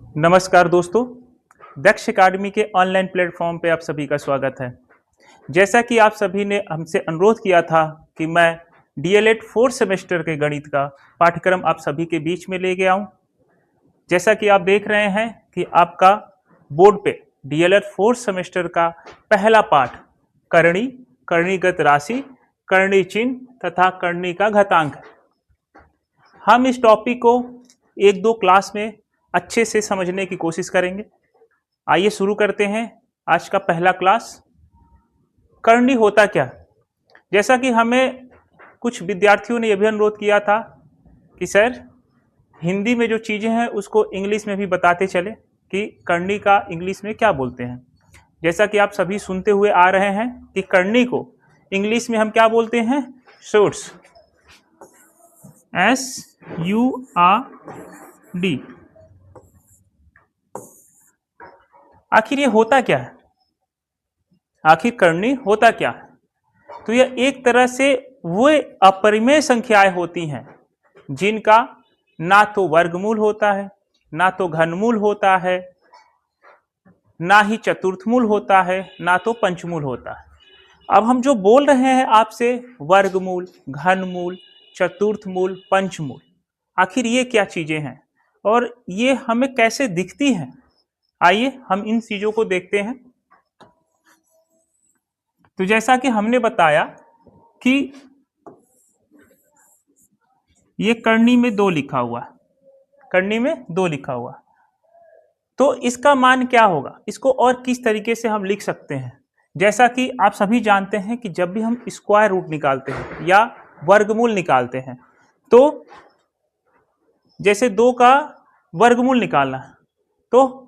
नमस्कार दोस्तों, दक्ष अकादमी के ऑनलाइन प्लेटफॉर्म पे आप सभी का स्वागत है। जैसा कि आप सभी ने हमसे अनुरोध किया था कि मैं डीएलएड 4 सेमेस्टर के गणित का पाठ्यक्रम आप सभी के बीच में ले गया हूं। जैसा कि आप देख रहे हैं कि आपका बोर्ड पे डीएलएड 4 सेमेस्टर का पहला पाठ करणी, करणीगत राशि, करणी चिन्ह तथा करणी का घातांक है। हम इस टॉपिक को एक दो क्लास में अच्छे से समझने की कोशिश करेंगे। आइए शुरू करते हैं आज का पहला क्लास। करणी होता क्या? जैसा कि हमें कुछ विद्यार्थियों ने यह भी अनुरोध किया था कि सर हिंदी में जो चीज़ें हैं उसको इंग्लिश में भी बताते चले कि करणी का इंग्लिश में क्या बोलते हैं। जैसा कि आप सभी सुनते हुए आ रहे हैं कि करणी को इंग्लिश में हम क्या बोलते हैं? Shorts, SURD। आखिर ये होता क्या है? आखिर करणी होता क्या है? तो यह एक तरह से वो अपरिमेय संख्याएं होती हैं जिनका ना तो वर्गमूल होता है, ना तो घनमूल होता है, ना ही चतुर्थमूल होता है, ना तो पंचमूल होता है। अब हम जो बोल रहे हैं आपसे वर्गमूल, घनमूल, चतुर्थमूल, पंचमूल, आखिर ये क्या चीजें हैं और ये हमें कैसे दिखती हैं? आइए हम इन चीजों को देखते हैं। तो जैसा कि हमने बताया कि ये करणी में 2 लिखा हुआ, करणी में 2 लिखा हुआ, तो इसका मान क्या होगा? इसको और किस तरीके से हम लिख सकते हैं? जैसा कि आप सभी जानते हैं कि जब भी हम स्क्वायर रूट निकालते हैं या वर्गमूल निकालते हैं, तो जैसे 2 का वर्गमूल निकालना है तो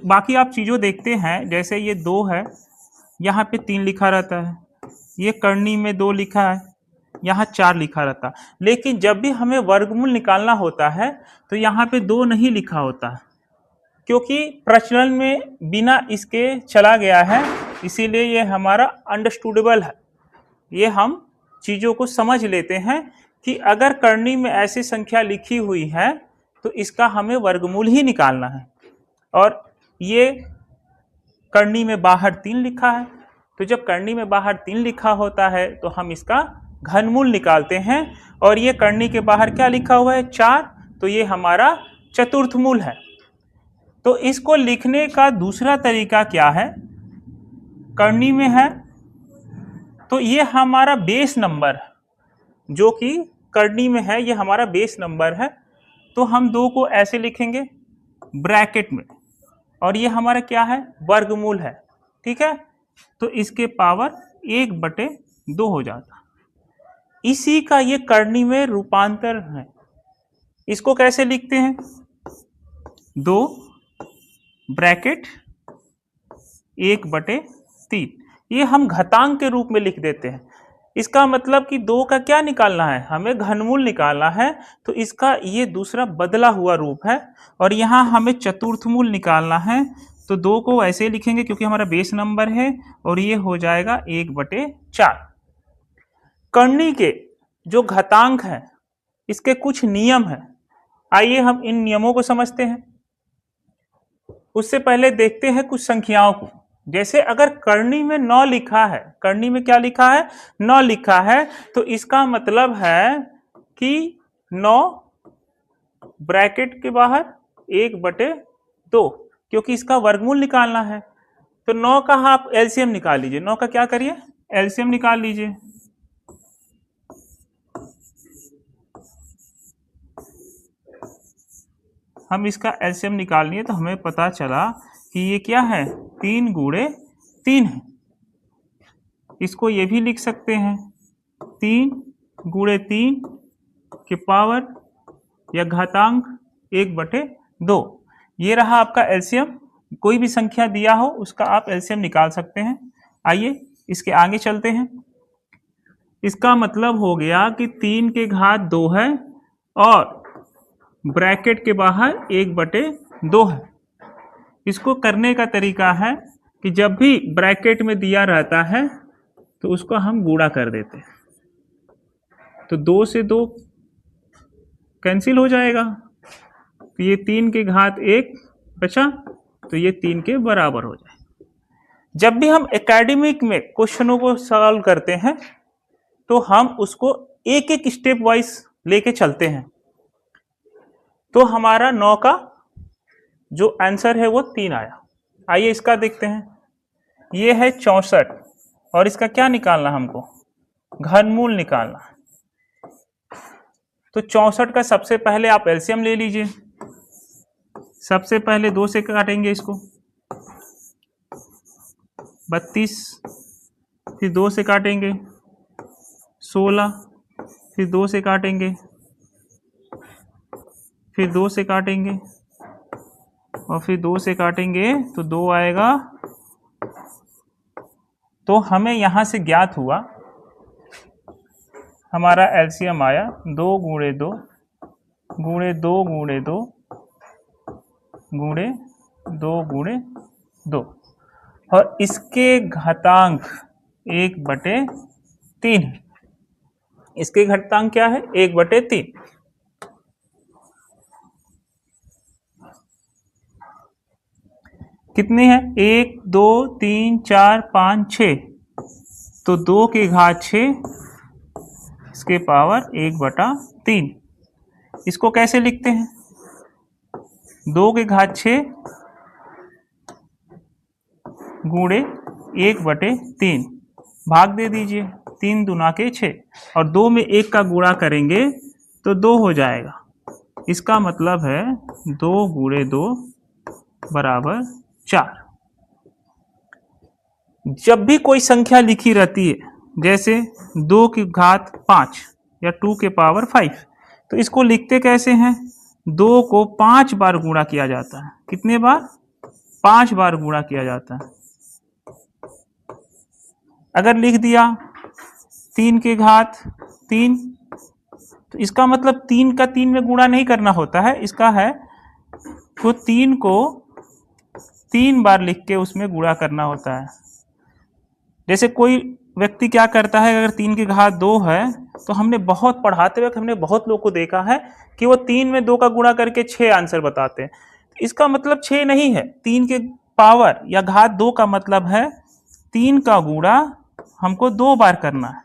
बाकी आप चीज़ों देखते हैं, जैसे ये 2 है, यहाँ पे 3 लिखा रहता है, ये करणी में 2 लिखा है, यहाँ 4 लिखा रहता है। लेकिन जब भी हमें वर्गमूल निकालना होता है तो यहाँ पे 2 नहीं लिखा होता है, क्योंकि प्रचलन में बिना इसके चला गया है, इसीलिए ये हमारा अंडरस्टूडेबल है। ये हम चीज़ों को समझ लेते हैं कि अगर करणी में ऐसी संख्या लिखी हुई है तो इसका हमें वर्गमूल ही निकालना है। और ये करणी में बाहर 3 लिखा है, तो जब करणी में बाहर 3 लिखा होता है तो हम इसका घनमूल निकालते हैं। और ये करणी के बाहर क्या लिखा हुआ है? 4, तो ये हमारा चतुर्थमूल है। तो इसको लिखने का दूसरा तरीका क्या है? करणी में है तो ये हमारा बेस नंबर है, जो कि करणी में है, ये हमारा बेस नंबर है। तो हम 2 को ऐसे लिखेंगे ब्रैकेट में, और ये हमारा क्या है? वर्गमूल है। ठीक है, तो इसके पावर 1/2 हो जाता। इसी का ये करणी में रूपांतर है। इसको कैसे लिखते हैं? 2 ब्रैकेट 1/3, ये हम घातांक के रूप में लिख देते हैं। इसका मतलब कि 2 का क्या निकालना है? हमें घनमूल निकालना है, तो इसका ये दूसरा बदला हुआ रूप है। और यहाँ हमें चतुर्थमूल निकालना है, तो 2 को ऐसे लिखेंगे क्योंकि हमारा बेस नंबर है, और ये हो जाएगा 1/4। करणी के जो घातांक है इसके कुछ नियम हैं। आइए हम इन नियमों को समझते हैं। उससे पहले देखते हैं कुछ संख्याओं को। जैसे अगर करणी में 9 लिखा है, करणी में क्या लिखा है? 9 लिखा है, तो इसका मतलब है कि 9 ब्रैकेट के बाहर 1/2, क्योंकि इसका वर्गमूल निकालना है। तो 9 का आप एलसीएम निकाल लीजिए। 9 का क्या करिए? एलसीएम निकाल लीजिए। हम इसका एलसीएम निकाल लिए तो हमें पता चला कि ये क्या है? 3 × 3 है। इसको ये भी लिख सकते हैं 3 × 3 के पावर या घातांक 1/2। ये रहा आपका एलसीएम। कोई भी संख्या दिया हो उसका आप एलसीएम निकाल सकते हैं। आइए इसके आगे चलते हैं। इसका मतलब हो गया कि 3 के घात 2 है और ब्रैकेट के बाहर 1/2 है। इसको करने का तरीका है कि जब भी ब्रैकेट में दिया रहता है तो उसको हम गुणा कर देते हैं, तो 2 से 2 कैंसिल हो जाएगा, तो ये 3 के घात 1 अच्छा, तो ये 3 के बराबर हो जाए। जब भी हम एकेडमिक में क्वेश्चनों को सॉल्व करते हैं तो हम उसको एक एक स्टेप वाइज लेके चलते हैं। तो हमारा 9 का जो आंसर है वो 3 आया। आइए इसका देखते हैं। ये है 64 और इसका क्या निकालना हमको, घनमूल निकालना। तो 64 का सबसे पहले आप एलसीएम ले लीजिए। सबसे पहले 2 से काटेंगे इसको, 32, फिर 2 से काटेंगे 16, फिर 2 से काटेंगे, फिर 2 से काटेंगे और फिर 2 से काटेंगे तो 2 आएगा। तो हमें यहां से ज्ञात हुआ, हमारा एलसीएम आया 2 गुणे 2 गुणे 2 गुणे 2 गुणे 2 गुणे 2 और इसके घातांक 1/3 है। इसके घातांक क्या है, 1/3। कितने हैं, 1 2 3 4 5 6, तो 2 के घात 6 इसके पावर 1/3। इसको कैसे लिखते हैं, 2 के घात 6 गुणे 1/3, भाग दे दीजिए, 3 दूना के 6 और 2 में 1 का गुणा करेंगे तो 2 हो जाएगा। इसका मतलब है 2 गुणे 2 बराबर 4। जब भी कोई संख्या लिखी रहती है, जैसे 2 की घात 5 या 2 के पावर 5, तो इसको लिखते कैसे हैं, 2 को 5 बार गुणा किया जाता है। कितने बार, 5 बार गुणा किया जाता है। अगर लिख दिया 3 के घात 3, तो इसका मतलब 3 का 3 में गुणा नहीं करना होता है, इसका है तो 3 को 3 बार लिख के उसमें गुणा करना होता है। जैसे कोई व्यक्ति क्या करता है, अगर 3 की घात 2 है तो हमने बहुत पढ़ाते वक्त हमने बहुत लोग को देखा है कि वो 3 में 2 का गुणा करके 6 आंसर बताते हैं। इसका मतलब 6 नहीं है, 3 के पावर या घात 2 का मतलब है 3 का गुणा हमको 2 बार करना है।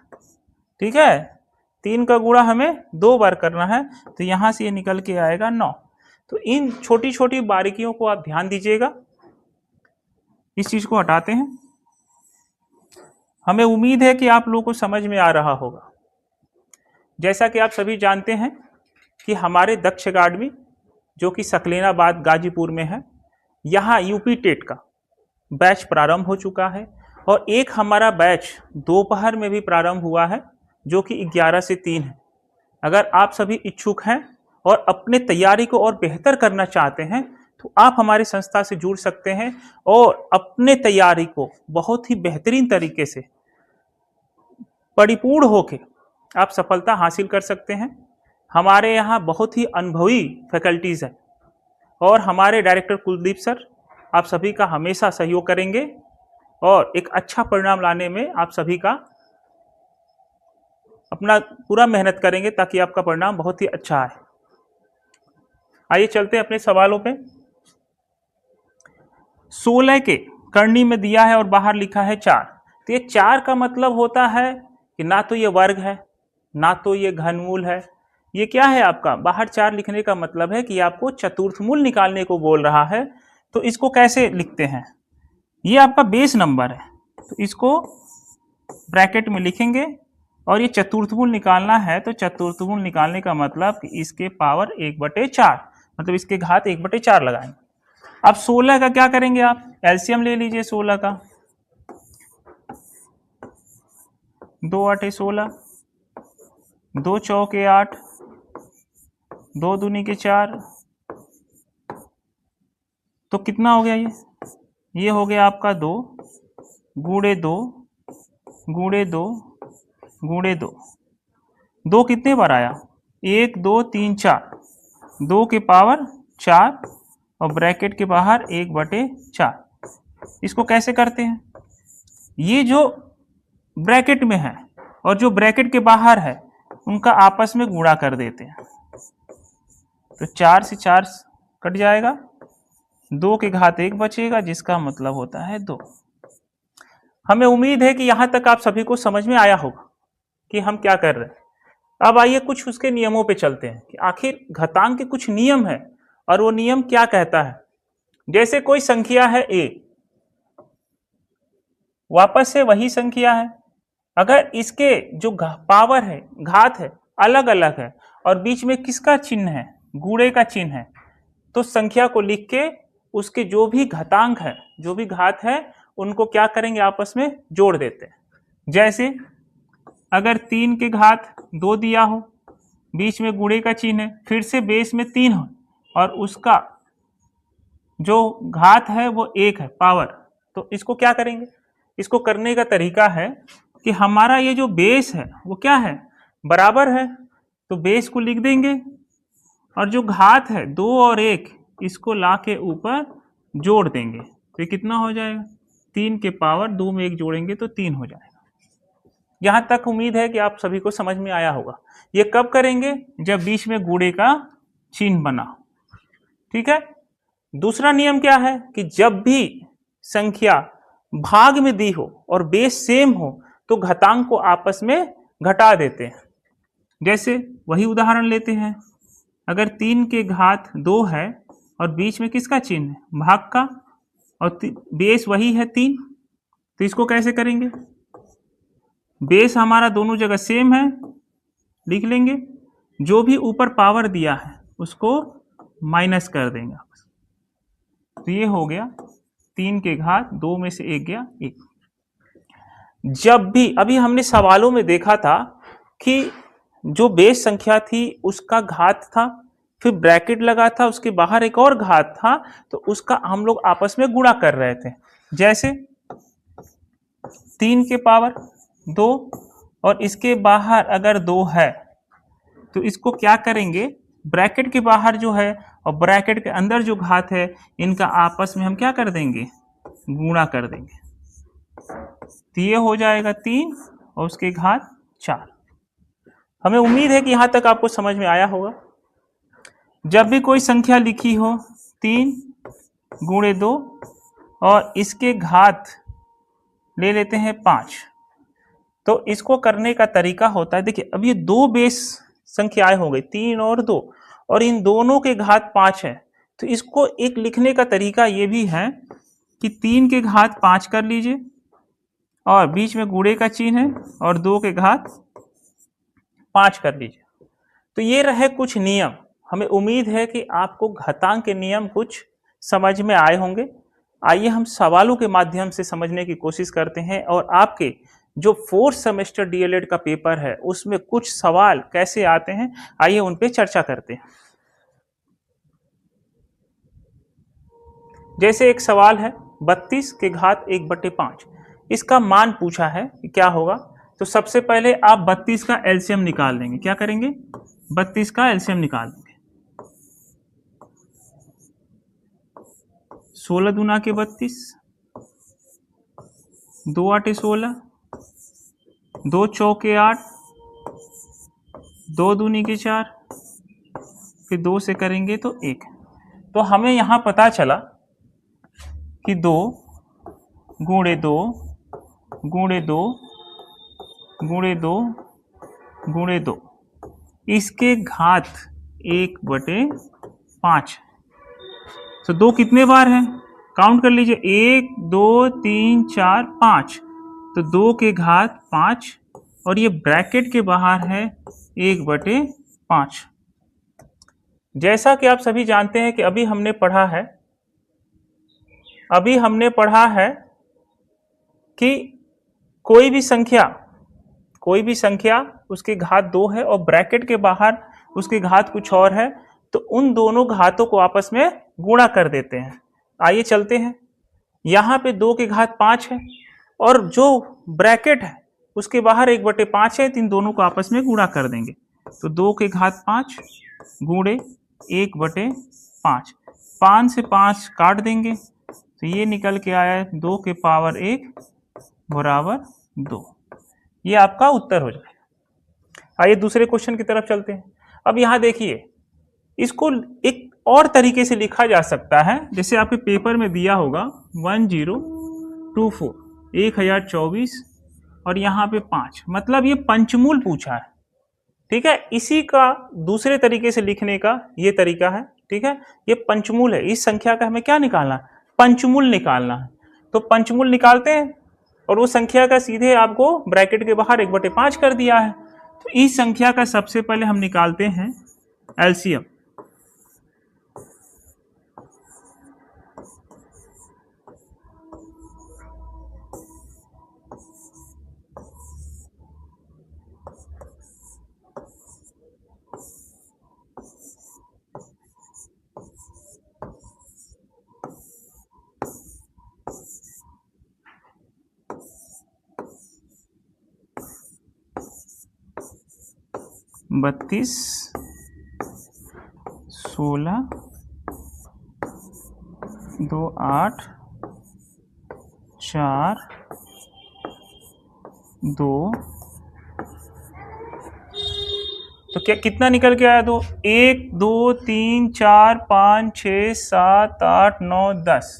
ठीक है, 3 का गुणा हमें 2 बार करना है, तो यहां से ये निकल के आएगा 9। तो इन छोटी छोटी बारीकियों को आप ध्यान दीजिएगा। इस चीज को हटाते हैं। हमें उम्मीद है कि आप लोगों को समझ में आ रहा होगा। जैसा कि आप सभी जानते हैं कि हमारे दक्ष अकादमी जो कि सकलेनाबाद गाजीपुर में है, यहाँ यूपी टेट का बैच प्रारंभ हो चुका है और एक हमारा बैच दोपहर में भी प्रारंभ हुआ है जो कि 11 से 3 है। अगर आप सभी इच्छुक हैं और अपने तैयारी को और बेहतर करना चाहते हैं तो आप हमारी संस्था से जुड़ सकते हैं और अपने तैयारी को बहुत ही बेहतरीन तरीके से परिपूर्ण होकर आप सफलता हासिल कर सकते हैं। हमारे यहाँ बहुत ही अनुभवी फैकल्टीज है और हमारे डायरेक्टर कुलदीप सर आप सभी का हमेशा सहयोग करेंगे और एक अच्छा परिणाम लाने में आप सभी का अपना पूरा मेहनत करेंगे ताकि आपका परिणाम बहुत ही अच्छा आए। आइए चलते हैं अपने सवालों पे। 16 के करनी में दिया है और बाहर लिखा है 4, तो ये 4 का मतलब होता है कि ना तो ये वर्ग है ना तो ये घनमूल है। ये क्या है आपका, बाहर 4 लिखने का मतलब है कि आपको चतुर्थमूल निकालने को बोल रहा है। तो इसको कैसे लिखते हैं, ये आपका बेस नंबर है तो इसको ब्रैकेट में लिखेंगे और ये चतुर्थमूल निकालना है तो चतुर्थमूल निकालने का मतलब कि इसके पावर 1/4 मतलब इसके घात 1/4 लगाएंगे। अब 16 का क्या करेंगे, आप एलसीएम ले लीजिए 16 का, 2 8 16, 2 चौके 8, 2 दूनी के 4, तो कितना हो गया, ये हो गया आपका 2 गुणे 2 गुणे 2 गुणे 2। 2 कितने बार आया, 1 2 3 4, 2 के पावर 4 और ब्रैकेट के बाहर 1/4। इसको कैसे करते हैं, ये जो ब्रैकेट में है और जो ब्रैकेट के बाहर है उनका आपस में गुणा कर देते हैं। तो 4 से 4 कट जाएगा 2 के घात 1 बचेगा, जिसका मतलब होता है 2। हमें उम्मीद है कि यहां तक आप सभी को समझ में आया होगा कि हम क्या कर रहे हैं। अब आइए कुछ उसके नियमों पे चलते हैं कि आखिर घातांक के कुछ नियम है और वो नियम क्या कहता है। जैसे कोई संख्या है a, वापस से वही संख्या है, अगर इसके जो पावर है, घात है, अलग अलग है और बीच में किसका चिन्ह है, गुणे का चिन्ह है, तो संख्या को लिख के उसके जो भी घातांक है, जो भी घात है, उनको क्या करेंगे, आपस में जोड़ देते हैं। जैसे अगर 3 के घात 2 दिया हो, बीच में गुणे का चिन्ह है, फिर से बेस में 3 हो और उसका जो घात है वो 1 है, पावर, तो इसको क्या करेंगे। इसको करने का तरीका है कि हमारा ये जो बेस है वो क्या है, बराबर है, तो बेस को लिख देंगे और जो घात है 2 और 1 इसको ला के ऊपर जोड़ देंगे, तो ये कितना हो जाएगा, 3 के पावर 2 में 1 जोड़ेंगे तो 3 हो जाएगा। यहां तक उम्मीद है कि आप सभी को समझ में आया होगा। ये कब करेंगे, जब बीच में गुणे का चिन्ह बना। ठीक है। दूसरा नियम क्या है कि जब भी संख्या भाग में दी हो और बेस सेम हो तो घातांक को आपस में घटा देते हैं। जैसे वही उदाहरण लेते हैं, अगर 3 के घात 2 है और बीच में किसका चिन्ह है, भाग का, और बेस वही है 3, तो इसको कैसे करेंगे, बेस हमारा दोनों जगह सेम है, लिख लेंगे, जो भी ऊपर पावर दिया है उसको माइनस कर देंगे, तो ये हो गया 3 के घात 2 में से 1 गया 1। जब भी अभी हमने सवालों में देखा था कि जो बेस संख्या थी उसका घात था, फिर ब्रैकेट लगा था, उसके बाहर एक और घात था, तो उसका हम लोग आपस में गुणा कर रहे थे। जैसे 3 के पावर 2 और इसके बाहर अगर 2 है तो इसको क्या करेंगे, ब्रैकेट के बाहर जो है और ब्रैकेट के अंदर जो घात है, इनका आपस में हम क्या कर देंगे, गुणा कर देंगे, तो ये हो जाएगा 3 और उसके घात 4। हमें उम्मीद है कि यहां तक आपको समझ में आया होगा। जब भी कोई संख्या लिखी हो 3 गुणे 2 और इसके घात ले लेते हैं 5, तो इसको करने का तरीका होता है, देखिए अब ये 2 बेस संख्याएं हो गई 3 और 2 और इन दोनों के घात 5 है, तो इसको एक लिखने का तरीका ये भी है कि 3 के घात 5 कर लीजिए और बीच में गुणे का चिन्ह है और 2 के घात 5 कर लीजिए। तो ये रहे कुछ नियम। हमें उम्मीद है कि आपको घातांक के नियम कुछ समझ में आए होंगे। आइए हम सवालों के माध्यम से समझने की कोशिश करते हैं और आपके जो 4th सेमेस्टर डीएलएड का पेपर है उसमें कुछ सवाल कैसे आते हैं, आइए उन पे चर्चा करते हैं। जैसे एक सवाल है 32 के घात 1/5, इसका मान पूछा है कि क्या होगा। तो सबसे पहले आप 32 का एलसीएम निकाल लेंगे। क्या करेंगे, 32 का एलसीएम निकाल लेंगे। 16 दूना के 32, 2 आठे 16, 2 चौके 8, 2 दूनी के 4, फिर 2 से करेंगे तो 1। तो हमें यहां पता चला कि 2 गुणे 2 गुणे 2 गुणे 2 गुणे 2, इसके घात 1/5। तो 2 कितने बार है, काउंट कर लीजिए, 1 2 3 4 5, तो 2 के घात 5 और ये ब्रैकेट के बाहर है 1/5। जैसा कि आप सभी जानते हैं कि अभी हमने पढ़ा है कि कोई भी संख्या उसके घात 2 है और ब्रैकेट के बाहर उसके घात कुछ और है, तो उन दोनों घातों को आपस में गुणा कर देते हैं। आइए चलते हैं, यहाँ पे 2 के घात 5 है और जो ब्रैकेट है उसके बाहर 1/5 है, तो इन दोनों को आपस में गुणा कर देंगे। तो 2 के घात 5 गुणे 1/5, 5 से 5 काट देंगे, तो ये निकल के आया है 2 के पावर 1 बराबर 2। ये आपका उत्तर हो जाएगा। आइए दूसरे क्वेश्चन की तरफ चलते हैं। अब यहाँ देखिए, इसको एक और तरीके से लिखा जा सकता है, जैसे आपके पेपर में दिया होगा 1024 1024 और यहाँ पे 5, मतलब ये पंचमूल पूछा है। ठीक है, इसी का दूसरे तरीके से लिखने का ये तरीका है। ठीक है, ये पंचमूल है, इस संख्या का हमें क्या निकालना है, पंचमूल निकालना है। तो पंचमूल निकालते हैं और वो संख्या का सीधे आपको ब्रैकेट के बाहर 1/5 कर दिया है। तो इस संख्या का सबसे पहले हम निकालते हैं एलसीएम। बत्तीस 16 2 8 4 2, तो क्या कितना निकल के आया? 2 1 2 3 4 5 6 7 8 9 10,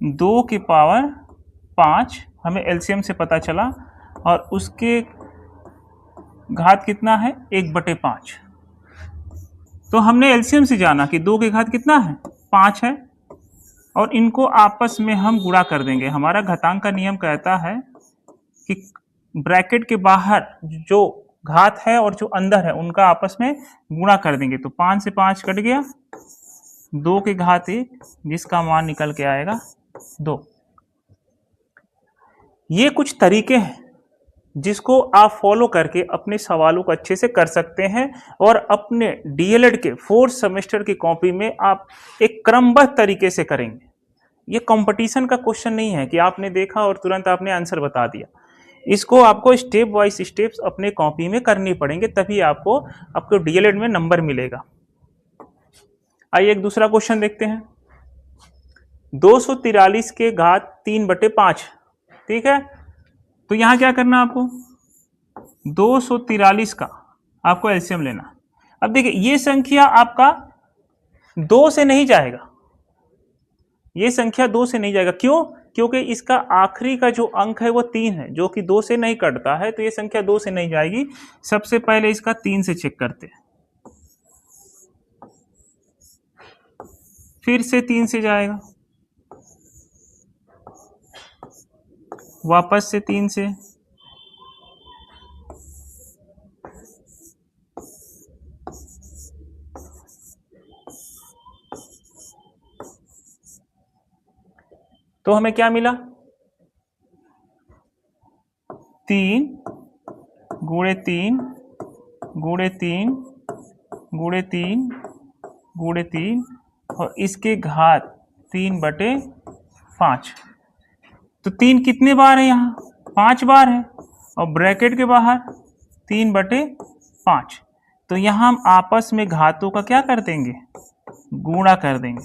2 की पावर 5 हमें एलसीएम से पता चला, और उसके घात कितना है, 1/5। तो हमने एलसीएम से जाना कि 2 के घात कितना है, 5 है, और इनको आपस में हम गुणा कर देंगे। हमारा घातांक का नियम कहता है कि ब्रैकेट के बाहर जो घात है और जो अंदर है उनका आपस में गुणा कर देंगे। तो 5 से 5 कट गया, 2 के घात 1, जिसका मान निकल के आएगा 2। ये कुछ तरीके हैं जिसको आप फॉलो करके अपने सवालों को अच्छे से कर सकते हैं, और अपने डीएलएड के 4th सेमेस्टर की कॉपी में आप एक क्रमबद्ध तरीके से करेंगे। ये कंपटीशन का क्वेश्चन नहीं है कि आपने देखा और तुरंत आपने आंसर बता दिया। इसको आपको स्टेप वाइज स्टेप्स अपने कॉपी में करनी पड़ेंगे, तभी आपको डीएलएड में नंबर मिलेगा। आइए एक दूसरा क्वेश्चन देखते हैं। 243 के घात 3/5। ठीक है, तो यहां क्या करना आपको, 243 का आपको एलसीएम लेना। अब देखिए ये संख्या आपका 2 से नहीं जाएगा, ये संख्या 2 से नहीं जाएगा। क्यों? क्योंकि इसका आखिरी का जो अंक है वो 3 है, जो कि 2 से नहीं कटता है, तो ये संख्या 2 से नहीं जाएगी। सबसे पहले इसका 3 से चेक करते हैं, फिर से 3 से जाएगा, वापस से 3 से, तो हमें क्या मिला, 3 गुणे 3 गुणे 3 गुणे 3 गुणे 3 और इसके घात 3/5। तो 3 कितने बार है, यहाँ 5 बार है, और ब्रैकेट के बाहर 3/5। तो यहाँ हम आपस में घातों का क्या कर देंगे, गुणा कर देंगे।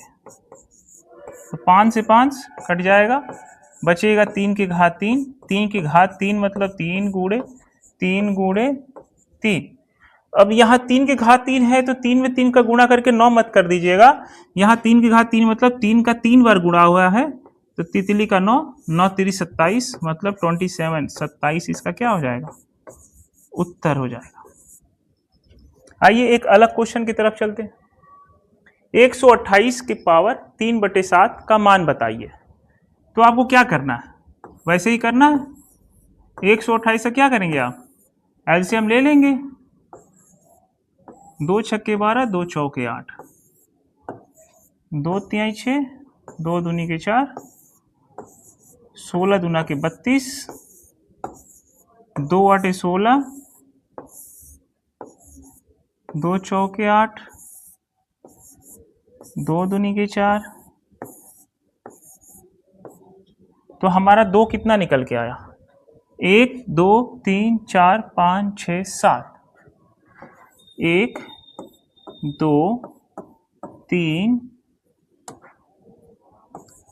तो 5 से 5 कट जाएगा, बचेगा 3 के घात 3। 3 के घात 3 मतलब 3 गुणे 3 गुणे 3। अब यहाँ 3 के घात 3 है, तो 3 में 3 का गुणा करके 9 मत कर दीजिएगा। यहाँ 3 के घात 3 मतलब 3 का 3 बार गुणा हुआ है, तो तितली का 9, 9 3 27 मतलब 27, 27 इसका क्या हो जाएगा, उत्तर हो जाएगा। आइए एक अलग क्वेश्चन की तरफ चलते हैं। 128 की पावर 3/7 का मान बताइए। तो आपको क्या करना है, वैसे ही करना है। 128 से क्या करेंगे आप, एलसीएम ले लेंगे। 2 छक्के 12, 2 चौके 8, 2 तिहाई 6, 2 दूनी के 4, 16 दूना के 32, 2 आठे 16, 2 चौके 8, 2 दूनी के 4। तो हमारा 2 कितना निकल के आया, 1 2 3 4 5 6 7, 1 2 3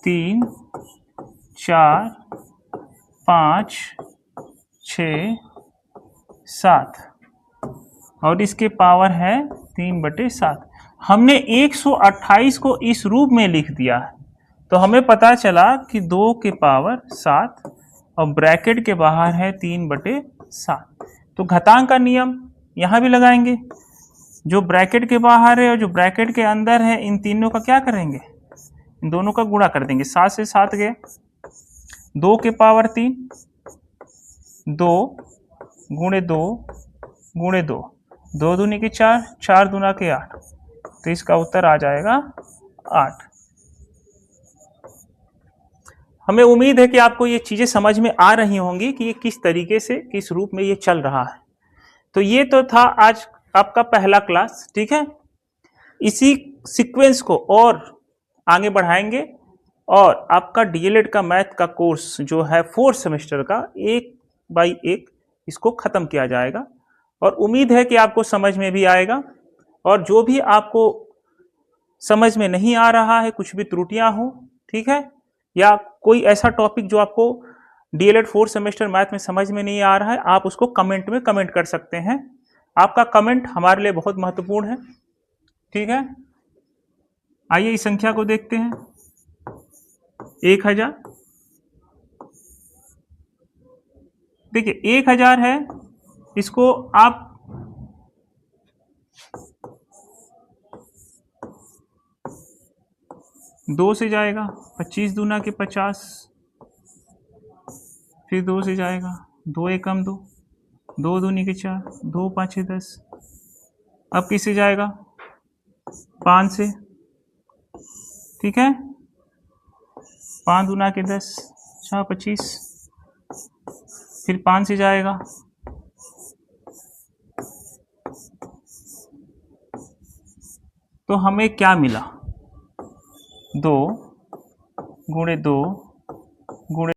3 4 5 6 7, और इसके पावर है 3/7। हमने 128 को इस रूप में लिख दिया है, तो हमें पता चला कि 2 के पावर 7 और ब्रैकेट के बाहर है 3/7। तो घातांक का नियम यहाँ भी लगाएंगे, जो ब्रैकेट के बाहर है और जो ब्रैकेट के अंदर है, इन तीनों का क्या करेंगे, इन दोनों का गुणा कर देंगे। 7 से 7 गए, 2 के पावर 3, 2 गुणे 2 गुणे 2, 2 दूनी के 4, 4 दूना के 8, तो इसका उत्तर आ जाएगा 8। हमें उम्मीद है कि आपको ये चीजें समझ में आ रही होंगी कि ये किस तरीके से, किस रूप में ये चल रहा है। तो ये तो था आज आपका पहला क्लास, ठीक है। इसी सीक्वेंस को और आगे बढ़ाएंगे और आपका डीएलएड का मैथ का कोर्स जो है 4th सेमेस्टर का, 1 बाई 1 इसको खत्म किया जाएगा। और उम्मीद है कि आपको समझ में भी आएगा, और जो भी आपको समझ में नहीं आ रहा है, कुछ भी त्रुटियां हो, ठीक है, या कोई ऐसा टॉपिक जो आपको डीएलएड 4th सेमेस्टर मैथ में समझ में नहीं आ रहा है, आप उसको कमेंट में कमेंट कर सकते हैं। आपका कमेंट हमारे लिए बहुत महत्वपूर्ण है, ठीक है। आइए इस संख्या को देखते हैं, 1000। देखिए 1000 है, इसको आप दो से जाएगा, 25 दूना के 50, फिर 2 से जाएगा, 2 एकम 2, 2 दूनी के 4, 2 पाँचे 10। अब किससे जाएगा, 5 से, ठीक है, 5 दूना के 10, 6 25, फिर 5 से जाएगा, तो हमें क्या मिला, 2 गुणे 2 गुणे